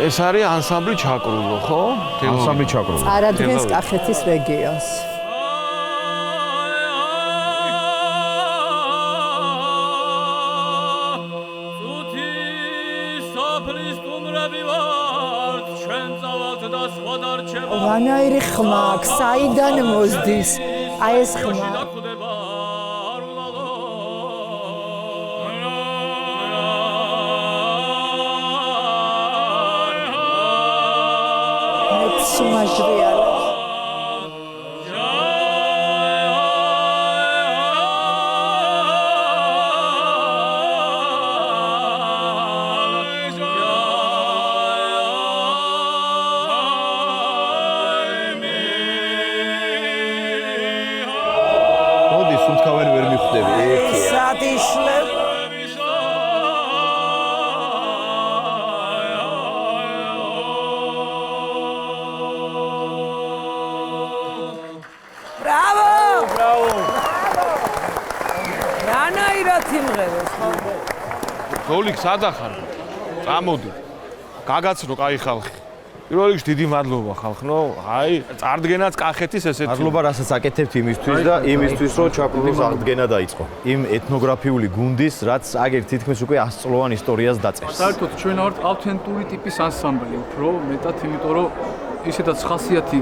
ეს არის ანსამბლი ჩაკრულო, ხო? ანსამბლი ჩაკრულო. წარადგენს კახეთის რეგიონს. რანაირი ხმა აქვს, საიდან მოსდის? აი ეს ხმა. სუმაჟრიალა. მოდი, სუნთქავენ ვერ მიხვდები, ერთია. სადიშლებ. გოლიქ სადახარ? წამოდი. გაგაცნო კაი ხალხი. პირველ რიგში დიდი მადლობა ხალხნო. აი, წარდგენაც კახეთის ესეთი. მადლობა რასაც აკეთებთ იმისთვის და იმისთვის რომ ჩაკრულოს აღდგენა დაიწყო. იმ ეთნოგრაფიული გუნდის, რაც აგერ თითქმის უკვე 100 წლოვან ისტორიას დაწერს. საერთოდ ჩვენ ვართ ავთენტური ტიპის ანსამბლი, უფრო მეტად, იმიტომ რომ ისედაც ხასიათი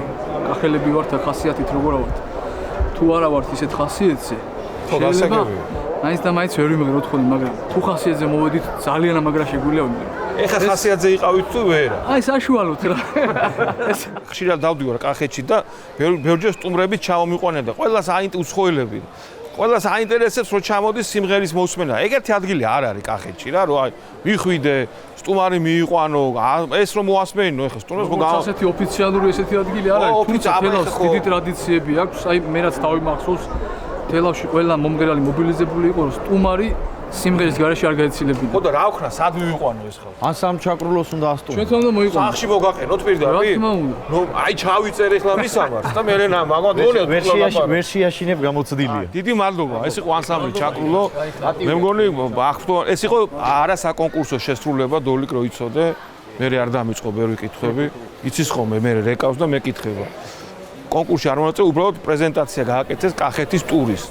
კახელები ვართ და ხასიათით როგორ ვართ. თუ არა ვართ ისეთ ხასიათზე, მაინც და მაინც ვერ ვიმღერ ოთხონი, მაგრამ თუ ხასიათზე მოვედით ძალიან ამაგრა შეგვიძლია ვიმღერო. ეხა ხასიათზე იყავით თუ ვერა? აი საშუალოდ რა. ხშირად დავდივარ კახეთში და ბევრჯერ სტუმრებით ჩამომიყვანენ და ყველას უცხოელები. ყველას აინტერესებს რომ ჩამოდის სიმღერის მოსმენა. ეგეთი ადგილი არ არის კახეთში რა, რომ აი მიხვიდე, სტუმარი მიიყვანო, ეს რომ მოასმენინო ეხა სტუმრს რომ ასეთი ოფიციალური ესეთი ადგილი არ არის. თუმცა თელავს დიდი ტრადიციები აქვს. აი მე რაც დავიმახსოვს თელავში ყველა მომღერალი მობილიზებული იყო, რომ სტუმარი სიმღერის გარეშე არ გაეცილებინა. ხო და რა ვქნა, სად მივიყვანო ეს ხალხი? ანსამბლ ჩაკრულოს უნდა ასტუმრო. ჩვენთან უნდა მოიყვანო. სახში მოგაყენოთ პირდაპირ? რა თქმა უნდა. ნუ აი ჩავიწერ ეხლა მისამარს და მე მაგათ ვერსიაშინებ გამოცდილია. დიდი მადლობა. ეს იყო ანსამბლი ჩაკრულო. მე მგონი ეს იყო არასაკონკურსო შესრულება დოლიკ რო იცოდე. მე არ დამიწყო ბევრი კითხვები. იცის ხოლმე მე რეკავს და მეკითხება. კონკურსში არ მონაწილე, უბრალოდ პრეზენტაცია გააკეთეს კახეთის ტურის.